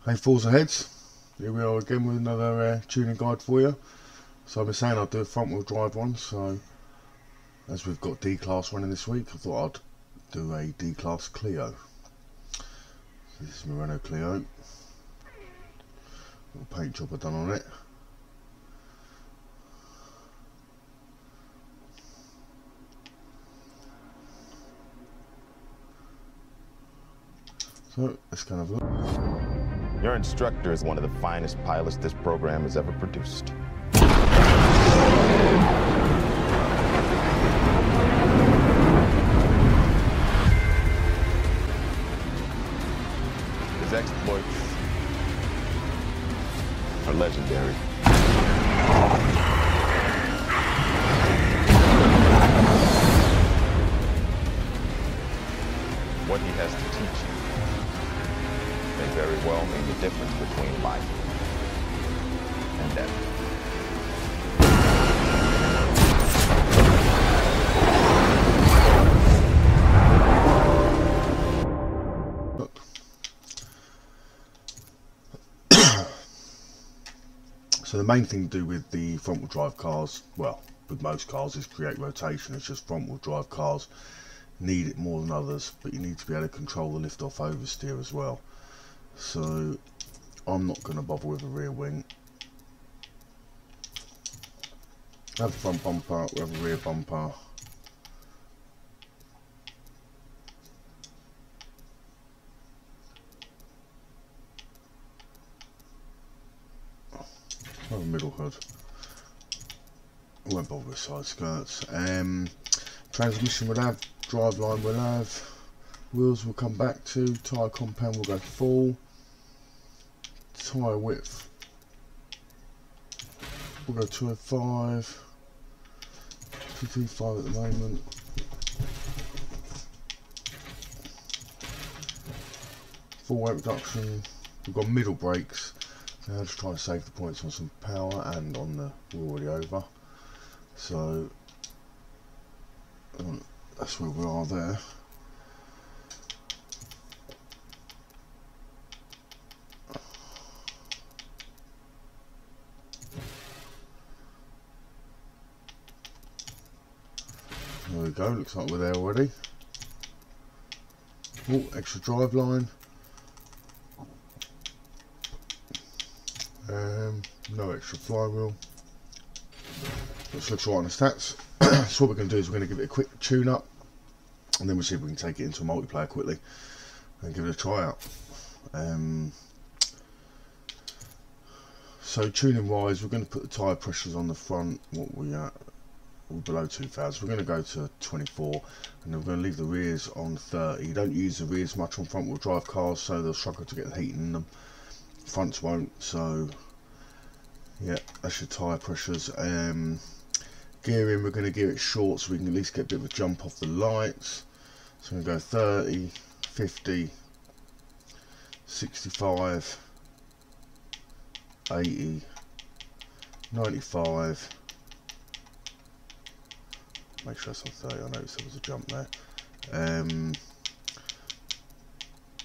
Hey Forza heads, here we are again with another tuning guide for you. So I've been saying I'd do a front wheel drive one, so as we've got D-Class running this week, I thought I'd do a D-Class Clio. So this is my Renault Clio. Little paint job I've done on it. So let's kind of look. Your instructor is one of the finest pilots this program has ever produced. His exploits are legendary. What he has to teach you may very well mean the difference between life and death. So the main thing to do with the front wheel drive cars, well, with most cars, is create rotation. It's just front wheel drive cars need it more than others, but you need to be able to control the lift off oversteer as well. So I'm not going to bother with a rear wing. We have a front bumper, we have a rear bumper. We have a middle hood. I won't bother with side skirts. Transmission we'll have, driveline we'll have, wheels we'll come back to, tyre compound will go full, tyre width we'll go 205, 225 at the moment. Full weight reduction, we've got middle brakes, now just trying to save the points on some power and on the, we're already over, so that's where we are there. There we go, looks like we're there already. Oh, extra drive line. No extra flywheel. This looks right on the stats. So what we're going to do is we're going to give it a quick tune up, and then we'll see if we can take it into a multiplayer quickly and give it a try out. So tuning wise, we're going to put the tyre pressures on the front. What we at? We're below 2000. We're going to go to 24, and then we're going to leave the rears on 30. You don't use the rears much on front wheel drive cars, so they'll struggle to get the heat in them. Fronts won't. So yeah, that's your tyre pressures. Gearing, we're going to gear it short so we can at least get a bit of a jump off the lights. So we're going to go 30, 50, 65, 80, 95. Make sure it's on 30, I noticed there was a jump there. And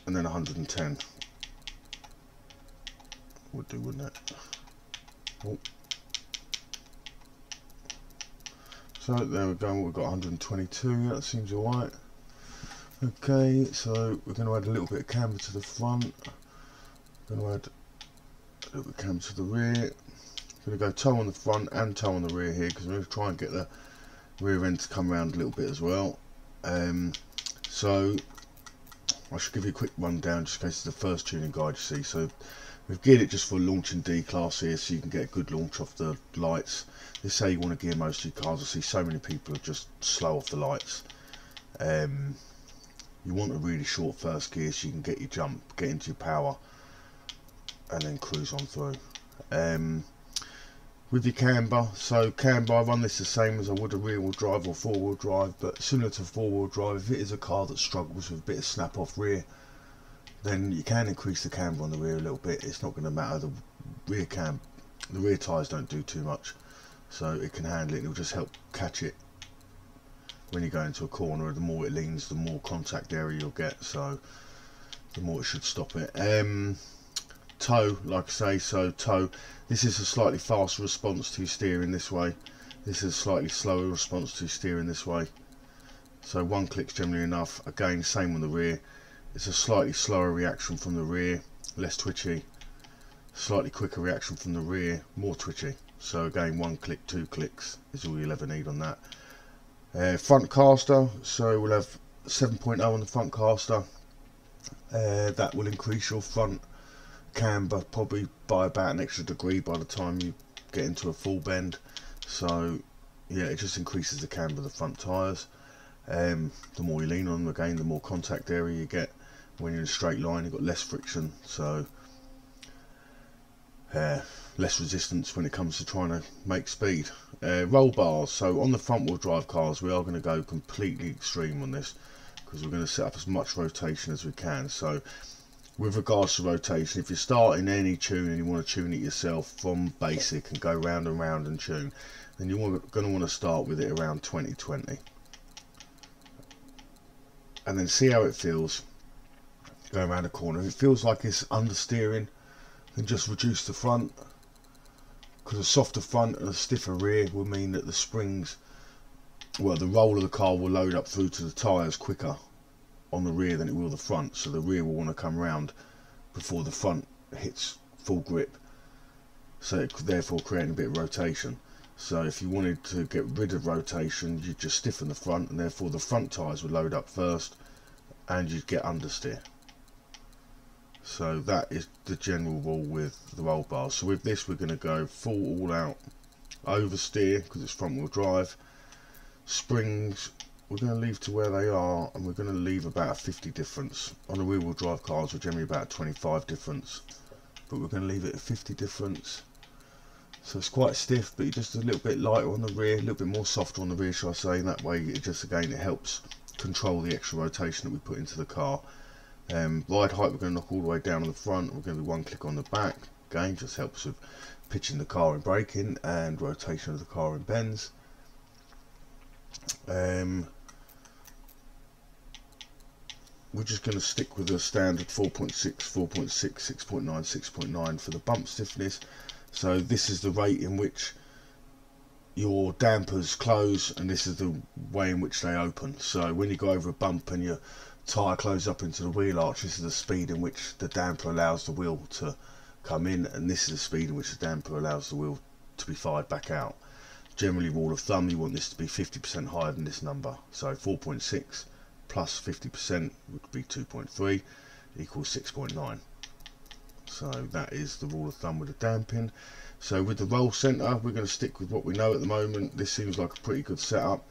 then 110. Would do, wouldn't it? Oh. So there we go, we've got 122, that seems alright. Okay, so we're going to add a little bit of camber to the front. Going to add a little bit of camber to the rear. Going to go toe on the front and toe on the rear here, because we're going to try and get the rear end to come around a little bit as well. So I should give you a quick rundown just in case it's the first tuning guide you see. So we've geared it just for launching D-Class here, so you can get a good launch off the lights. This is how you want to gear most of your cars. I see so many people are just slow off the lights. You want a really short first gear so you can get your jump, get into your power, and then cruise on through. With your camber, so camber, I run this the same as I would a rear wheel drive or four wheel drive, but similar to four wheel drive, if it is a car that struggles with a bit of snap off rear, then you can increase the camber on the rear a little bit. It's not going to matter. The rear tyres don't do too much, so it can handle it. It'll just help catch it when you go into a corner. The more it leans, the more contact area you'll get, so the more it should stop it. toe, like I say, so toe, this is a slightly faster response to steering this way. This is a slightly slower response to steering this way. So 1 click's generally enough. Again, same on the rear. It's a slightly slower reaction from the rear, less twitchy. Slightly quicker reaction from the rear, more twitchy. So again, 1 click, 2 clicks is all you'll ever need on that. Front caster, so we'll have 7.0 on the front caster. That will increase your front camber probably by about an extra degree by the time you get into a full bend. So yeah, it just increases the camber of the front tyres. The more you lean on them, again, the more contact area you get. When you're in a straight line, you've got less friction, so less resistance when it comes to trying to make speed. Roll bars, so on the front wheel drive cars we are going to go completely extreme on this, because we're going to set up as much rotation as we can. So with regards to rotation, if you're starting any tune and you want to tune it yourself from basic and go round and round and tune, then you're going to want to start with it around 20-20, and then see how it feels going around the corner. If it feels like it's understeering, then just reduce the front, because a softer front and a stiffer rear will mean that the springs, well, the roll of the car will load up through to the tyres quicker on the rear than it will the front, so the rear will want to come round before the front hits full grip, so it could therefore create a bit of rotation. So if you wanted to get rid of rotation, you'd just stiffen the front, and therefore the front tyres would load up first and you'd get understeer. So that is the general rule with the roll bars. So with this we're going to go full all out oversteer because it's front wheel drive. Springs we're going to leave to where they are, and we're going to leave about a 50 difference. On the rear wheel drive cars we're generally about a 25 difference, but we're going to leave it at 50 difference. So it's quite stiff, but you're just a little bit lighter on the rear, a little bit more softer on the rear, shall I say, and that way it just, again, it helps control the extra rotation that we put into the car. Ride height we're going to knock all the way down on the front. We're going to do 1 click on the back. Again, just helps with pitching the car in braking and rotation of the car in bends. We're just going to stick with the standard 4.6, 4.6, 6.9, 6.9 for the bump stiffness. So this is the rate in which your dampers close, and this is the way in which they open. So when you go over a bump and your tyre closes up into the wheel arch, this is the speed in which the damper allows the wheel to come in, and this is the speed in which the damper allows the wheel to be fired back out. Generally, rule of thumb, you want this to be 50% higher than this number. So 4.6 plus 50% would be 2.3 equals 6.9. So that is the rule of thumb with the damping. So with the roll centre, we're going to stick with what we know at the moment. This seems like a pretty good setup.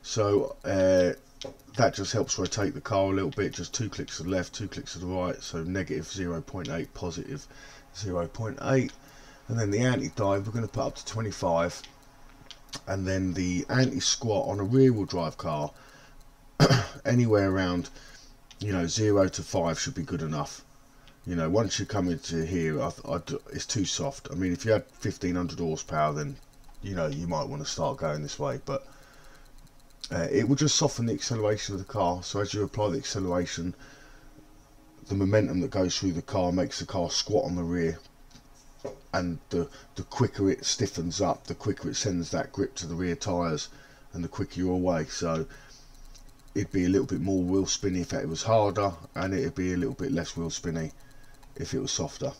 So that just helps rotate the car a little bit, just 2 clicks to the left, 2 clicks to the right, so negative 0.8, positive 0.8. And then the anti-dive we're going to put up to 25, and then the anti-squat on a rear wheel drive car anywhere around, you know, 0 to 5 should be good enough. You know, once you come into here, it's too soft. I mean, if you had 1500 horsepower, then, you know, you might want to start going this way, but it will just soften the acceleration of the car. So as you apply the acceleration, the momentum that goes through the car makes the car squat on the rear, and the quicker it stiffens up, the quicker it sends that grip to the rear tyres, and the quicker you're away. So it'd be a little bit more wheel spinny if it was harder, and it'd be a little bit less wheel spinny if it was softer.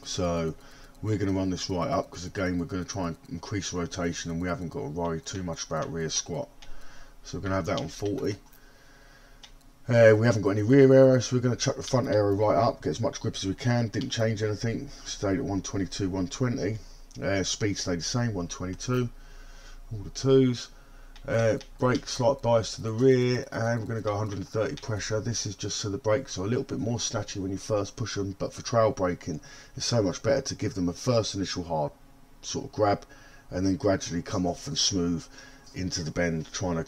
So we're going to run this right up, because again we're going to try and increase rotation, and we haven't got to worry too much about rear squat. So we're going to have that on 40. We haven't got any rear aero, so we're going to chuck the front aero right up, get as much grip as we can. Didn't change anything, stayed at 122, 120. Speed stayed the same, 122, all the twos. Brake slight bias to the rear, and we're going to go 130 pressure. This is just so the brakes are a little bit more snatchy when you first push them, but for trail braking it's so much better to give them a first initial hard sort of grab, and then gradually come off and smooth into the bend, trying to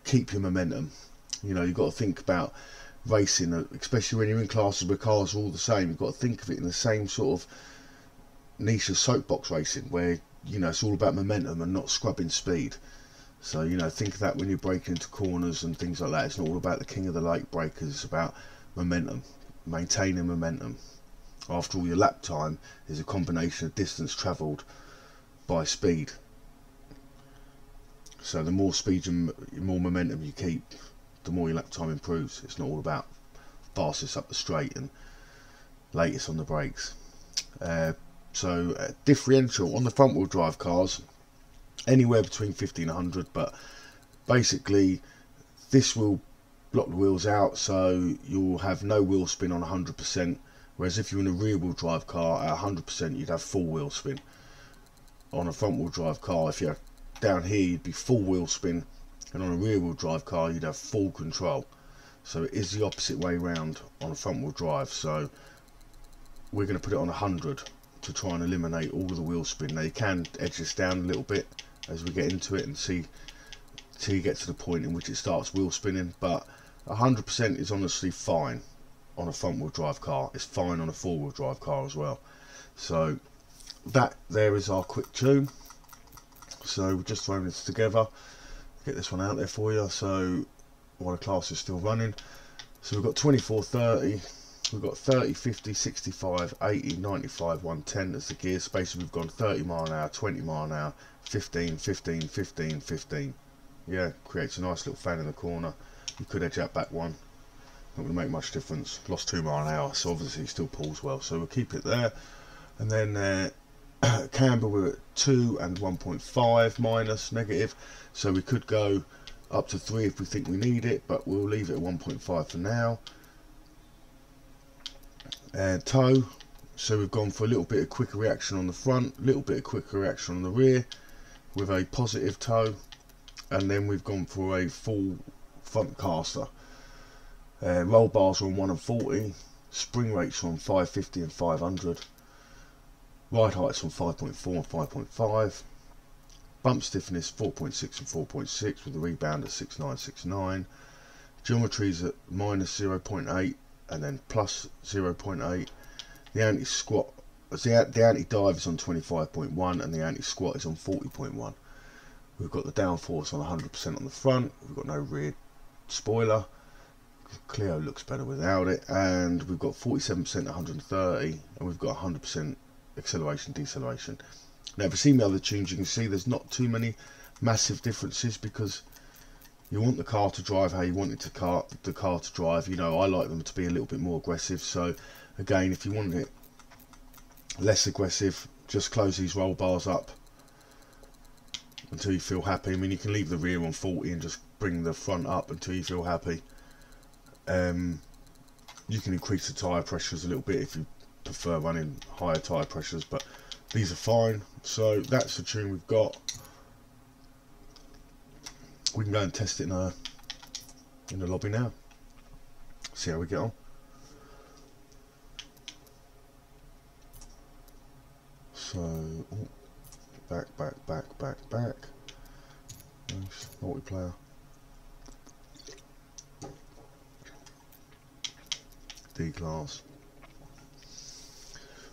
keep your momentum. You know, you've got to think about racing, especially when you're in classes where cars are all the same. You've got to think of it in the same sort of niche as soapbox racing, where, you know, it's all about momentum and not scrubbing speed. So, you know, think of that when you're braking into corners and things like that. It's not all about the king of the lake breakers, it's about momentum, maintaining momentum. after all, your lap time is a combination of distance travelled by speed. So the more speed and more momentum you keep, the more your lap time improves. It's not all about fastest up the straight and latest on the brakes. Differential on the front wheel drive cars, anywhere between 50 and 100, but basically this will block the wheels out, so you'll have no wheel spin on 100%, whereas if you're in a rear wheel drive car at 100% you'd have full wheel spin. On a front wheel drive car, if you're down here, you'd be full wheel spin, and on a rear wheel drive car you'd have full control. So it is the opposite way round on a front wheel drive. So we're going to put it on 100 to try and eliminate all of the wheel spin. Now you can edge this down a little bit as we get into it and see till you get to the point in which it starts wheel spinning, but 100% is honestly fine on a front wheel drive car. It's fine on a four wheel drive car as well. So that there is our quick tune. So we're just throwing this together, get this one out there for you. So while the class is still running, so we've got 24, 30, we've got 30, 50, 65, 80, 95, 110 as the gear. So basically we've gone 30 mile an hour, 20 mile an hour, 15, 15, 15, 15. Yeah, creates a nice little fan in the corner. You could edge that back one, not going to make much difference. Lost 2 mile an hour, so obviously it still pulls well, so we'll keep it there. And then camber, we're at 2 and 1.5 minus negative, so we could go up to 3 if we think we need it, but we'll leave it at 1.5 for now. Toe, so we've gone for a little bit of quicker reaction on the front, a little bit of quicker reaction on the rear with a positive toe, and then we've gone for a full front caster. Roll bars are on 1 and 40, spring rates are on 550 and 500, ride heights on 5.4 and 5.5, bump stiffness 4.6 and 4.6 with a rebound at 6969, geometries at minus 0.8 and then plus 0.8. The anti-squat, the anti-dive is on 25.1 and the anti-squat is on 40.1. We've got the downforce on 100% on the front, we've got no rear spoiler. Clio looks better without it, and we've got 47% at 130, and we've got 100% acceleration deceleration. Now if you see my other tunes, you can see there's not too many massive differences, because you want the car to drive how you want it to the car to drive. You know, I like them to be a little bit more aggressive, so again, if you want it less aggressive, just close these roll bars up until you feel happy. I mean, you can leave the rear on 40 and just bring the front up until you feel happy. You can increase the tyre pressures a little bit if you prefer running higher tyre pressures, but these are fine. So that's the tune we've got. We can go and test it in the lobby now, see how we get on. So back, nice multiplayer. D-class.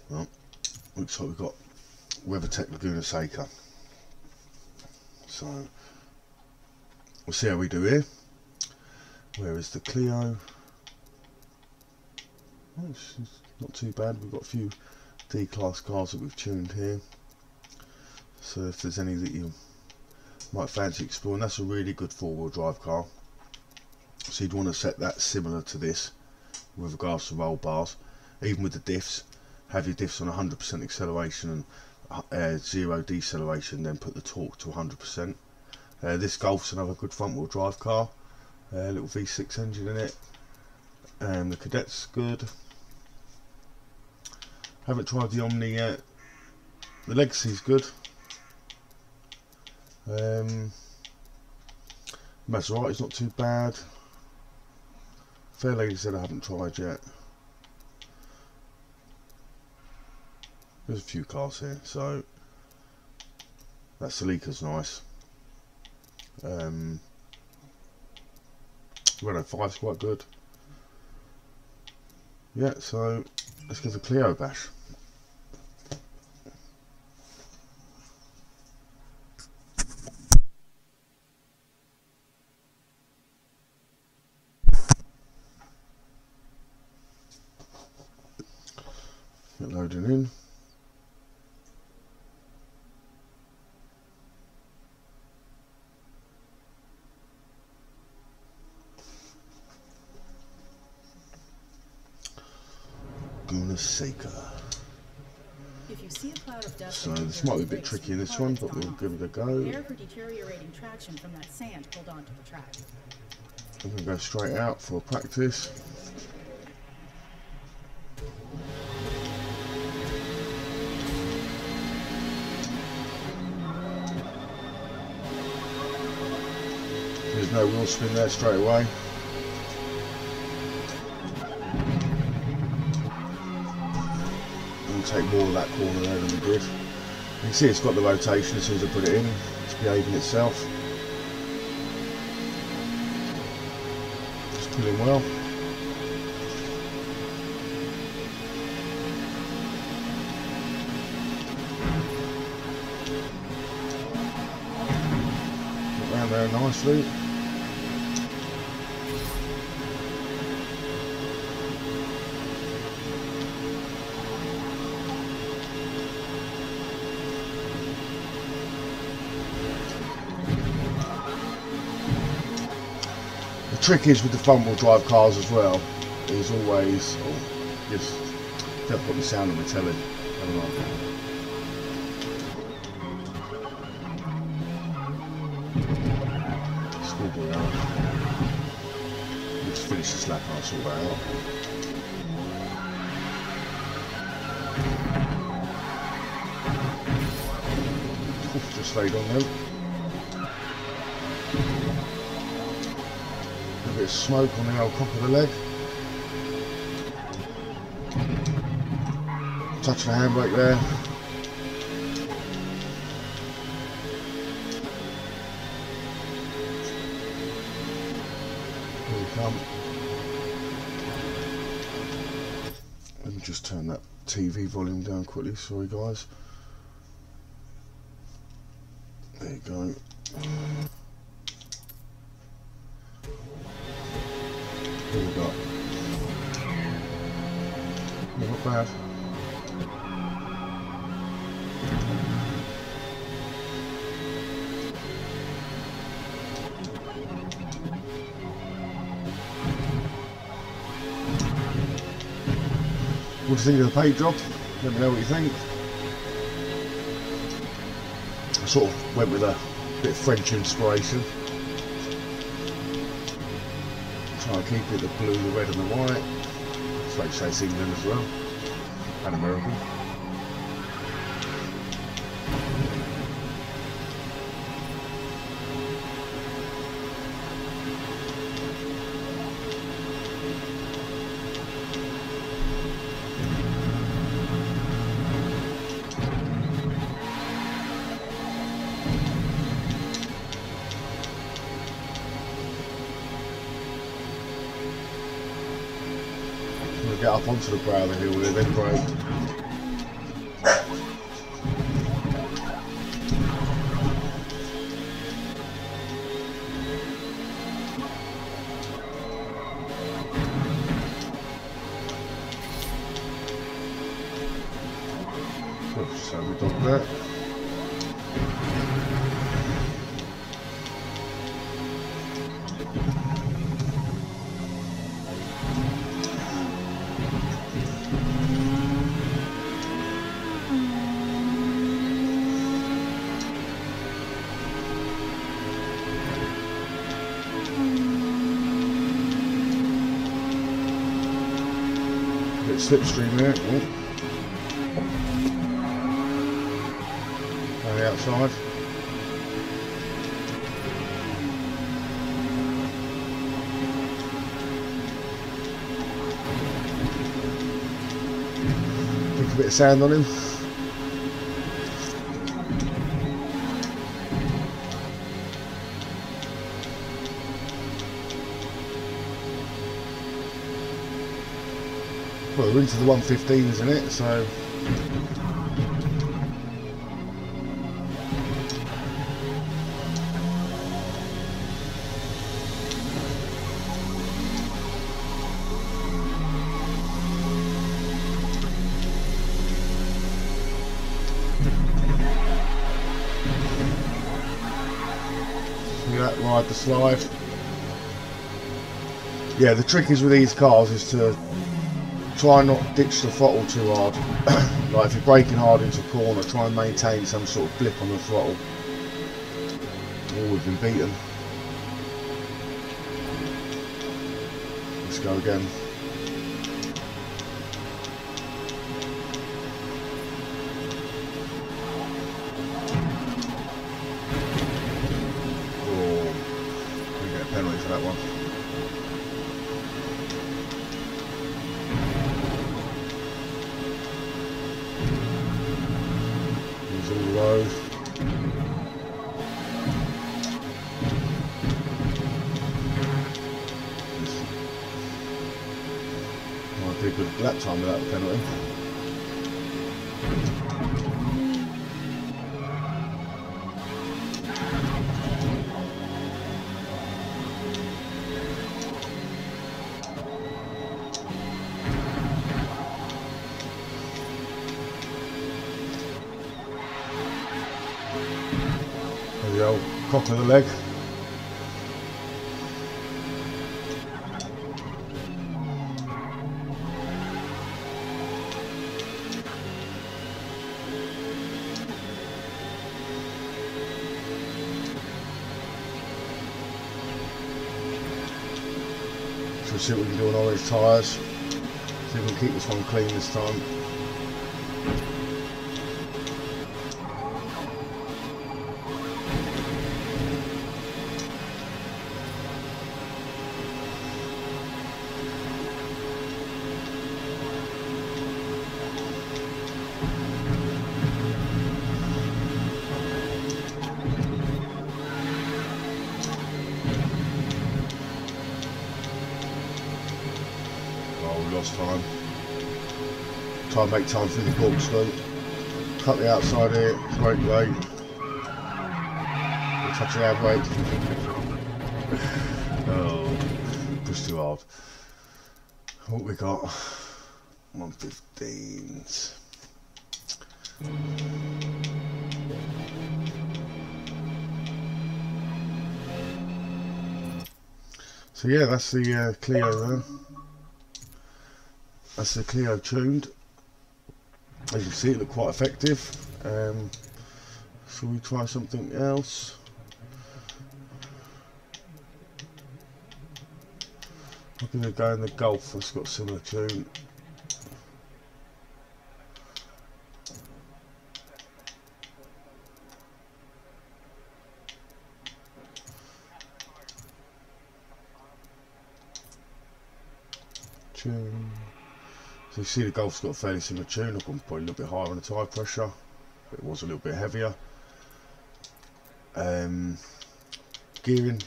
Well, looks like we've got WeatherTech Laguna Seca. So we'll see how we do here. Where is the Clio? Oh, it's not too bad. We've got a few D-class cars that we've tuned here. So if there's any that you might fancy exploring, that's a really good four-wheel drive car. So you'd want to set that similar to this with regards to roll bars. Even with the diffs, have your diffs on 100% acceleration and 0 deceleration, then put the torque to 100%. This Golf's another good front wheel drive car, little V6 engine in it, and the Cadet's good. Haven't tried the Omni yet. The Legacy's good. Maserati's not too bad. Fair Lady said I haven't tried yet. There's a few cars here, so that Celica's nice. Renault 5's quite good. Yeah, so let's give the Clio a bash. Get loading in. Seeker. If you see a cloud of dust, so this might be a bit tricky in this one, but we'll give it a go. Prepare for deteriorating traction from that sand pulled onto the track. I'm going to go straight out for practice. There's no wheel spin there straight away. Take more of that corner there than we did. You can see it's got the rotation as soon as I put it in. It's behaving itself. It's pulling well. Got round there nicely. The trick is with the front wheel drive cars as well, is always, just don't put the sound on the telly. I don't know. Schoolboy out. We'll just finish this lap and I'll sort that out. Just stayed on them. A bit of smoke on the old top of the leg. Touch the handbrake there. Here we come. Let me just turn that TV volume down quickly, sorry guys. There you go. What have we got? Not bad. What do you think of the paint job? Let me know what you think. I sort of went with a bit of French inspiration. Try to keep it the blue, the red and the white. It's like you say it's England as well. And American. Get up onto the brow of the hill there, then brake. So we got that. Slipstream there. On the outside. Pick a bit of sand on him. Well, we're into the 115s, isn't it? So ride the slide. Yeah, the trick is with these cars is to try and not ditch the throttle too hard. Like if you're braking hard into a corner, try and maintain some sort of blip on the throttle. Oh, we've been beaten. Let's go again. Oh, we get a penalty for that one. Here's all the road. Might be a good lap time without a penalty. The old cock of the leg. So we'll see what we can do on orange tyres. See if we can keep this one clean this time. Lost time. Try and make time through the corkscrew. Cut the outside here, brake late. We'll touch the air brake. Oh, pushed too hard. What we got? 115s. So yeah, that's the Clio there. That's the Clio tuned. As you can see, it looked quite effective. Shall we try something else? I'm going to go in the Golf. It's got a similar tune. Tune. So you see the Golf's got a fairly similar tune. I've gone probably a little bit higher on the tyre pressure, but it was a little bit heavier. Gearing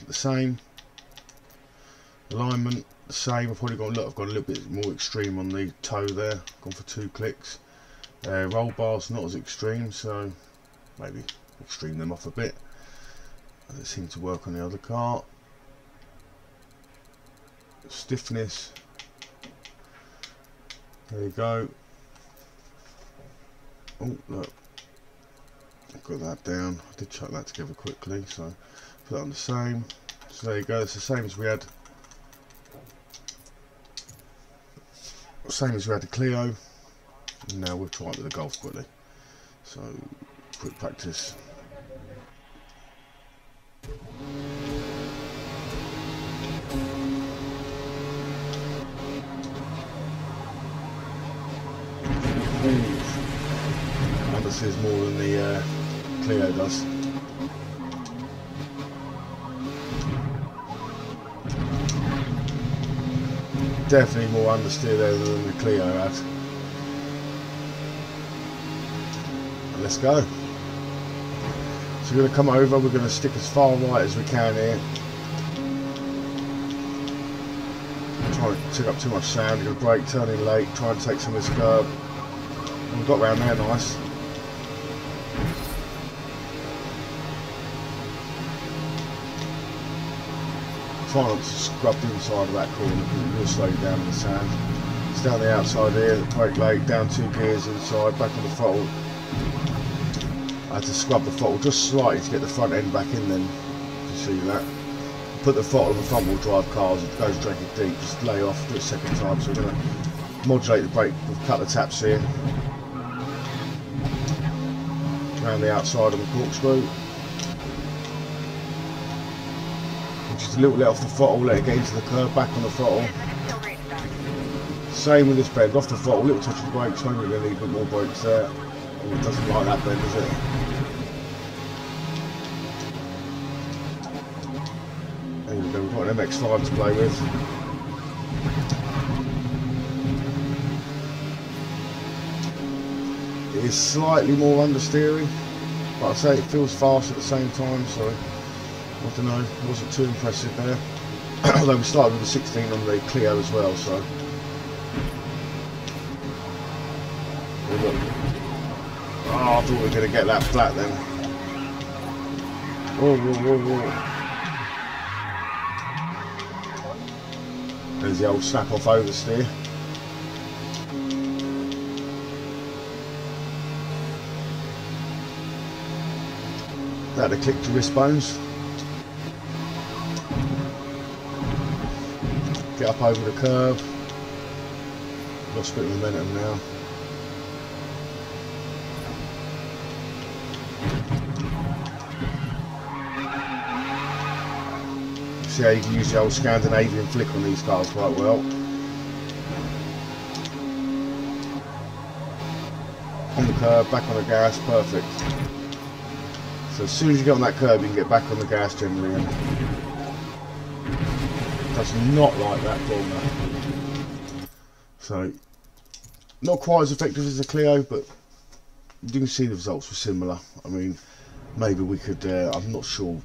the same, alignment the same. I've probably got I've got a little bit more extreme on the toe there. Gone for 2 clicks. Roll bars not as extreme, so maybe extreme them off a bit. As it seemed to work on the other car. Stiffness. There you go. Oh look, I've got that down. I did chuck that together quickly, so put that on the same. So there you go. It's the same as we had. Same as we had the Clio. And now we'll try it with the Golf quickly. So quick practice. Understeers more than the Clio does. Definitely more understeer there than the Clio had. And let's go. So we're going to come over, we're going to stick as far right as we can here. Try to take up too much sand, going to brake, turn in late, try and take some of this curb. And we got round there nice. Try not to scrub the inside of that corner because it will slow you down in the sand. It's down the outside here, brake late, down 2 gears inside, back on the throttle. I had to scrub the throttle just slightly to get the front end back in then, to see that. put the throttle of a front wheel drive cars, it goes dragging deep, just lay off, do it a second time. So we're going to modulate the brake with a couple of taps here. Around the outside of the corkscrew. Just a little let off the throttle, let it get into the curve, back on the throttle. Same with this bend, off the throttle, little touch of the brakes, maybe we're going to need a bit more brakes there. Oh, it doesn't like that bend, does it? There we go, we've got an MX-5 to play with. It is slightly more understeering, but I say it feels fast at the same time, so I don't know, it wasn't too impressive there. Although we started with a 16 on the Clio as well, so. Oh, I thought we were going to get that flat then. Whoa, whoa, whoa, whoa. There's the old snap off oversteer. That had a click to wrist bones. Get up over the curve. Lost a bit of momentum now. See how you can use the old Scandinavian flick on these cars quite well. On the curve, back on the gas, perfect. So as soon as you get on that curve, you can get back on the gas generally. And it does not like that corner. So not quite as effective as the Clio, but you can see the results were similar. I mean, maybe we could, I'm not sure,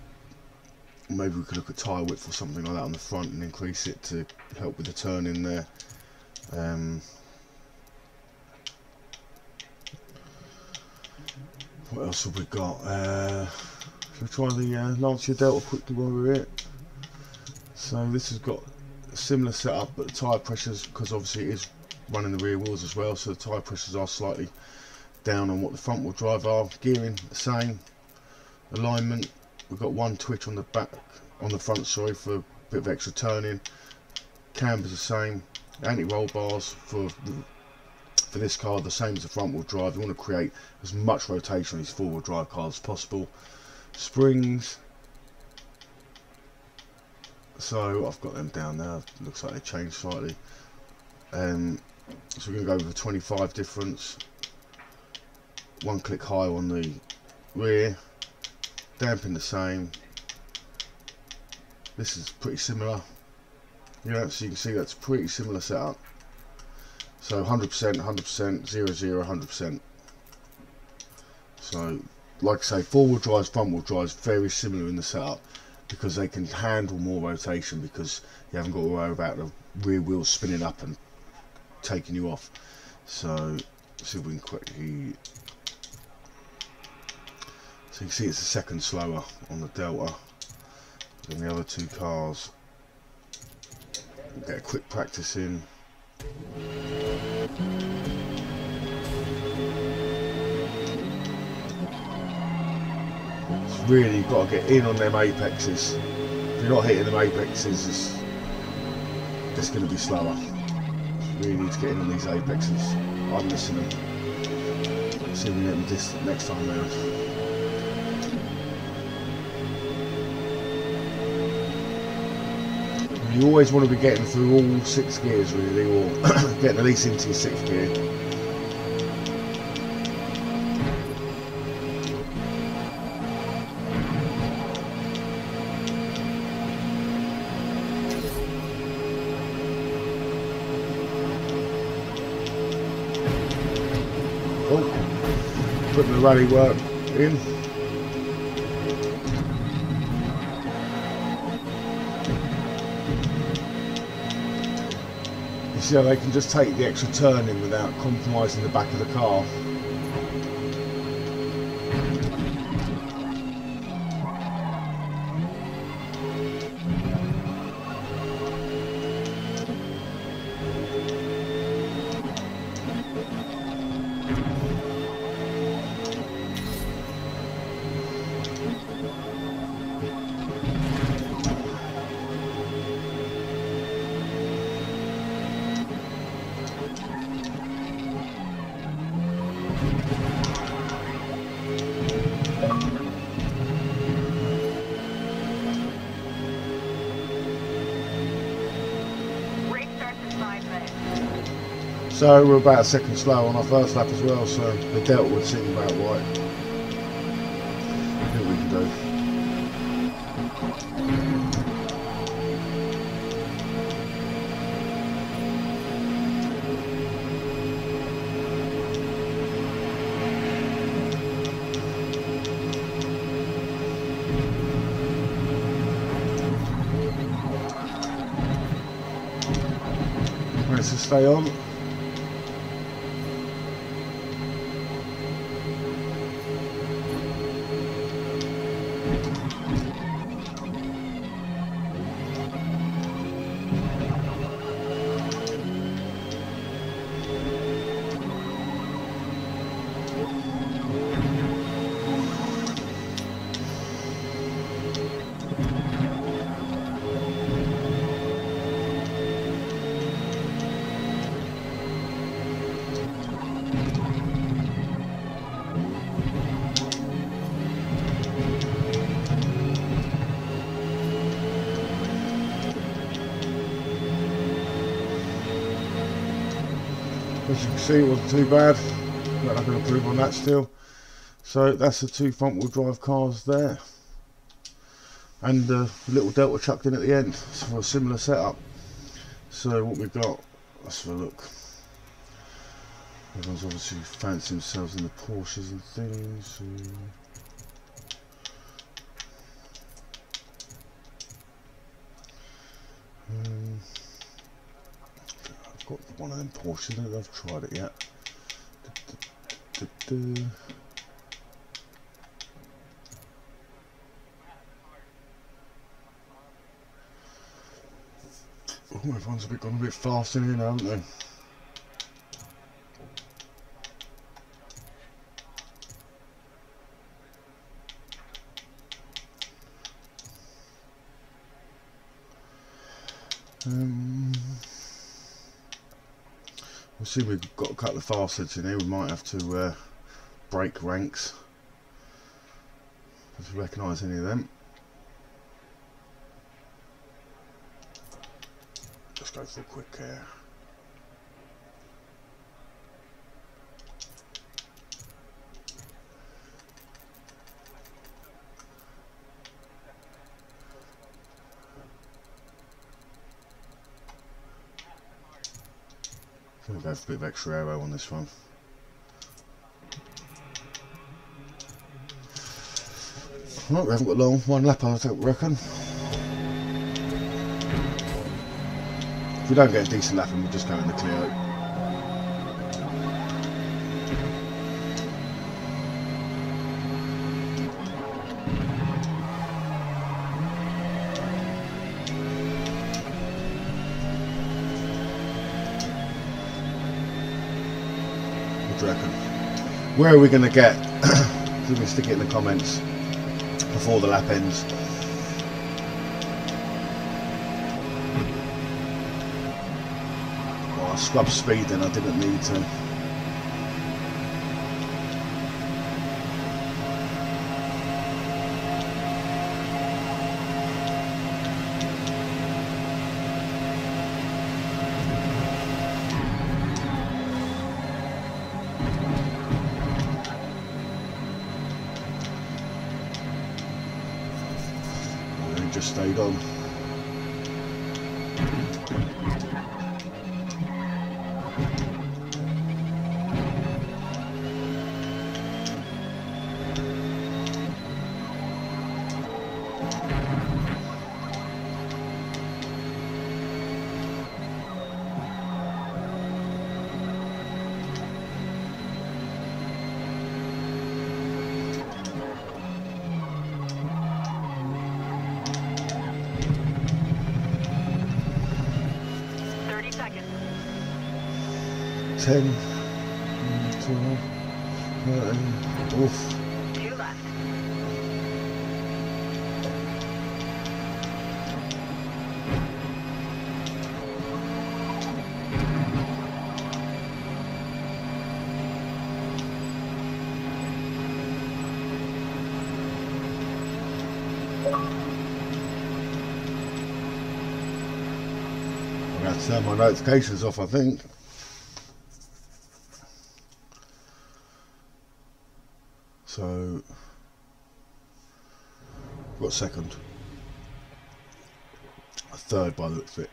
maybe we could look at tyre width or something like that on the front and increase it to help with the turn in there. What else have we got? Shall we try the Lancia Delta quickly while we're here? So this has got a similar setup, but the tyre pressures, because obviously it is running the rear wheels as well, so the tyre pressures are slightly down on what the front wheel drive are. Gearing the same. Alignment, we've got one twitch on the back, on the front, sorry, for a bit of extra turning. Camber's the same. Anti-roll bars for this car, the same as the front wheel drive. You want to create as much rotation on these four wheel drive cars as possible. Springs, so I've got them down there. Looks like they changed slightly. So we're going to go with a 25 difference. One click higher on the rear. Damping the same. This is pretty similar. Yeah, so you can see that's a pretty similar setup. So 100%, 100%, 0, 0, 100%. So, like I say, four-wheel drives, front-wheel drives, very similar in the setup because they can handle more rotation because you haven't got to worry about the rear wheels spinning up and taking you off. So, let's see if we can quickly. So you can see it's a second slower on the Delta than the other two cars. Get a quick practice in. It's really got to get in on them apexes. If you're not hitting them apexes, it's going to be slower. You really need to get in on these apexes. I'm missing them. Let's see if we get them distant next time round. You always want to be getting through all 6 gears really, or getting at least into your 6th gear. Oh, putting the rally work in. See how they can just take the extra turn in without compromising the back of the car. So we're about a second slow on our first lap as well, so the delta would seem about right. I think we can do. Let's just stay on. As you can see, it wasn't too bad, but I can improve on that still. So that's the two front wheel drive cars there, and the little Delta chucked in at the end for a similar setup. So what we've got, let's have a look. Everyone's obviously fancying themselves in the Porsches and things. I've got one of them Porsches, I don't think I've tried it yet. Oh, everyone's gone a bit fast in here now, haven't they? We'll see, we've got a couple of fasteds in here, we might have to break ranks if we recognise any of them. Just go for a quick care. I'm going to go for a bit of extra aero on this one. Right, we haven't got long, one lap I reckon. If we don't get a decent lap, we'll just go in the Clio. What do you reckon? Where are we going to get? You can stick it in the comments before the lap ends. Well, I scrubbed speed then, I didn't need to. Just stayed on. Oof. 2 left. have to turn my notifications off, I think. So, got second. A third by the looks of it.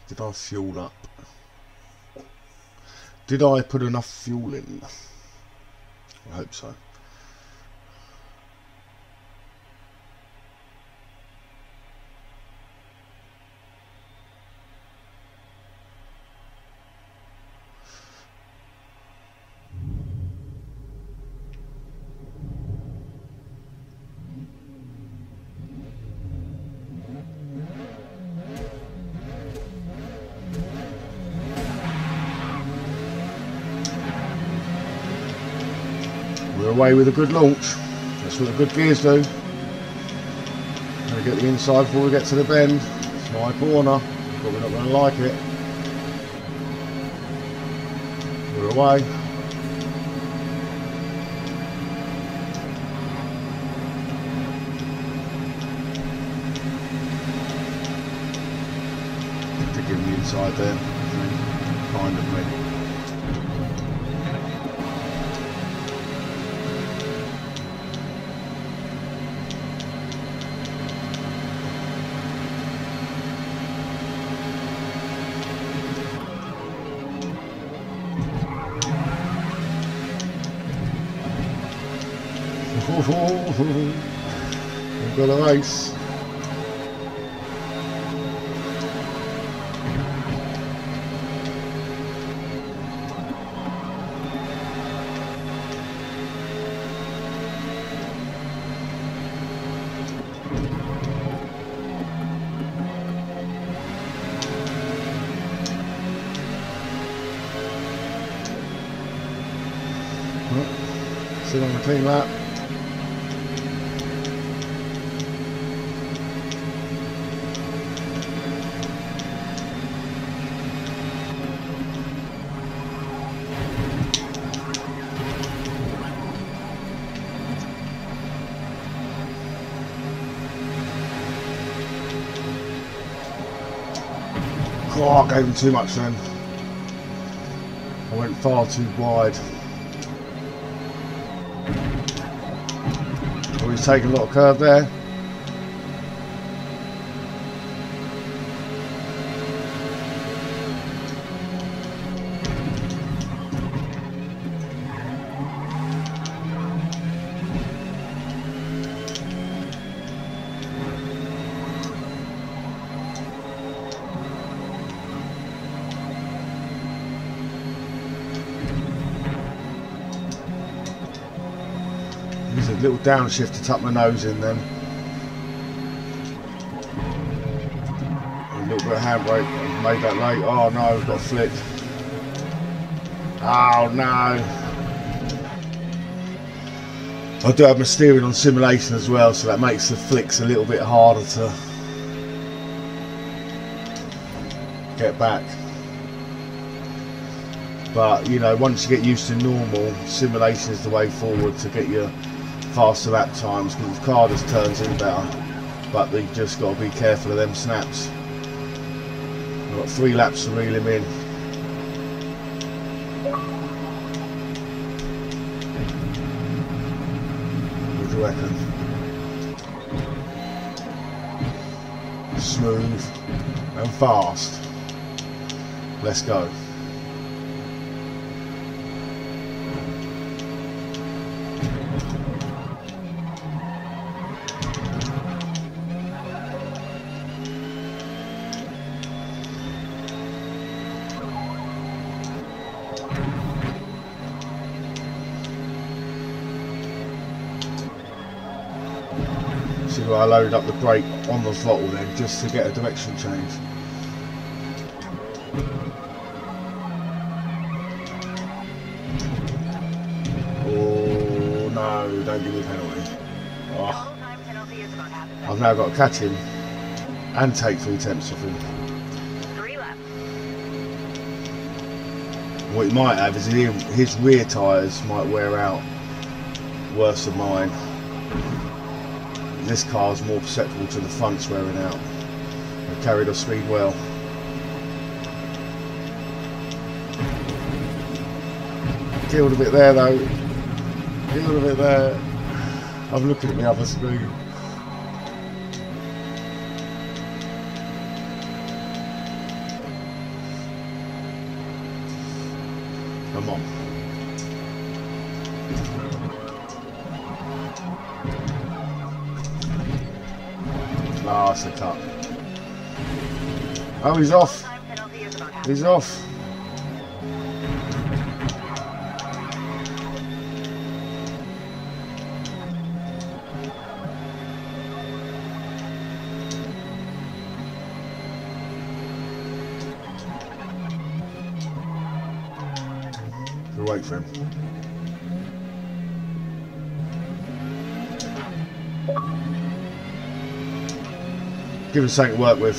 Did I fuel up? Did I put enough fuel in? I hope so. We're away with a good launch. That's what the good gears do. Gonna get the inside before we get to the bend. It's my corner, but we're not going to like it. We're away. To give me inside there, kind of me. We've got a race. Sit on the clean lap. Oh, I gave him too much then. I went far too wide. Oh, he's taking a lot of curve there. There's a little downshift to tuck my nose in then. A little bit of handbrake, I've made that late. Oh no, I've got a flick. Oh no. I do have my steering on simulation as well, so that makes the flicks a little bit harder to get back. But you know, once you get used to normal, simulation is the way forward to get your faster lap times, because the car just turns in better. But you just got to be careful of them snaps. I've got 3 laps to reel him in. you reckon? Smooth and fast. Let's go. See, I loaded up the brake on the throttle then just to get a direction change. Oh no, don't give me a penalty. Oh. I've now got to catch him and take 3 tenths off him. 3 laps. What he might have is his rear tyres might wear out worse than mine. This car's more perceptible to the front's wearing out. I carried off speed well. Killed a bit there though. Killed a bit there. I'm looking at the other screen. Come on. Ah, it's a cut. Oh, he's off. He's off. We'll wait for him. Give him something to work with.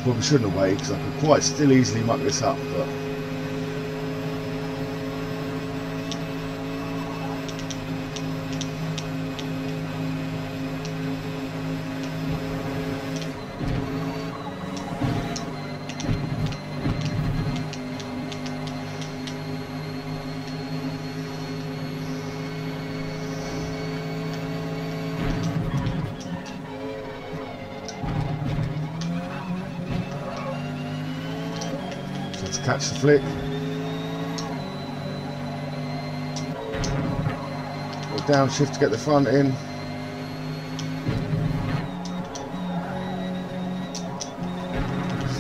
Probably shouldn't have waited because I could quite still easily muck this up, but catch the flick. Or downshift to get the front in.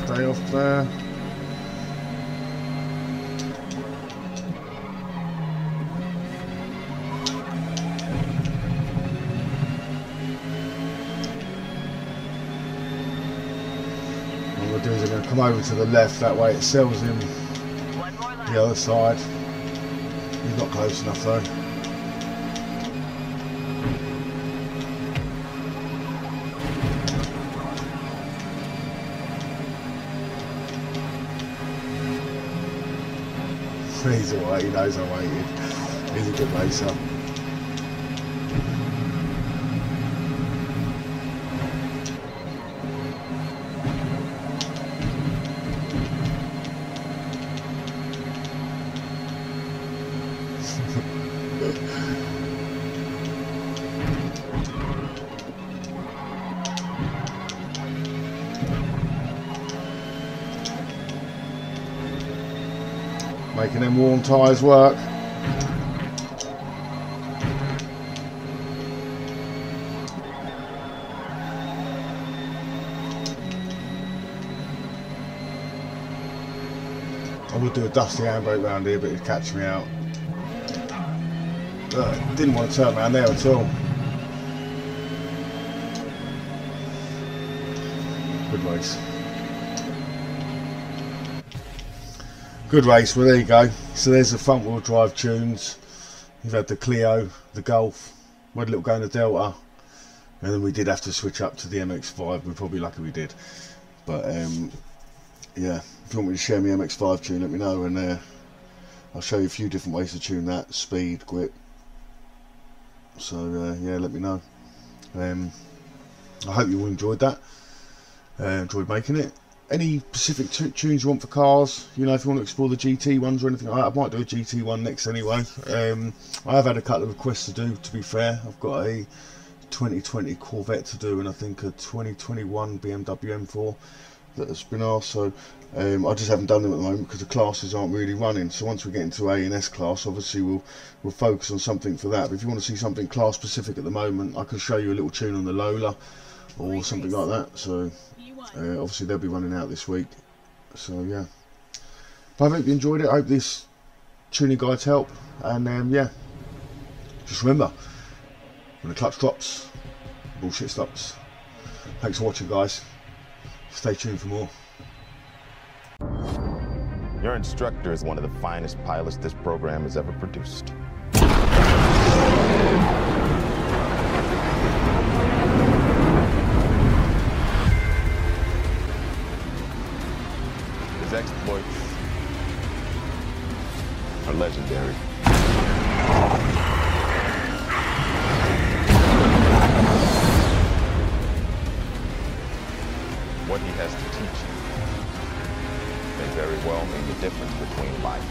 Stay off there. What we'll do is I'm going to come over to the left, that way it sells him the other side. He's not close enough though. He's alright, he knows I waited. He's a good racer. Making them warm tyres work. I would do a dusty handbrake round here, but it'd catch me out. Didn't want to turn around there at all. Good race. Good race. Well, there you go. So there's the front wheel drive tunes. You've had the Clio, the Golf, we had a little go in the Delta, and then we did have to switch up to the MX-5. We're probably lucky we did. But yeah, if you want me to share my MX-5 tune, let me know, and I'll show you a few different ways to tune that: speed, grip, So yeah, let me know. I hope you all enjoyed that. Enjoyed making it. Any specific tunes you want for cars, you know, if you want to explore the GT ones or anything like that, I might do a GT one next anyway. I have had a couple of requests to do, to be fair. I've got a 2020 Corvette to do, and I think a 2021 BMW M4 that has been asked, so I just haven't done them at the moment because the classes aren't really running. So once we get into A and S class, obviously we'll focus on something for that. But if you want to see something class specific at the moment, I can show you a little tune on the Lola or something like that. So obviously they'll be running out this week. So yeah, but I hope you enjoyed it. I hope this tuning guides help, and yeah, just remember, when the clutch drops, bullshit stops. Thanks for watching, guys. Stay tuned for more. Your instructor is one of the finest pilots this program has ever produced. His exploits are legendary. What he has to teach you may very well mean the difference between life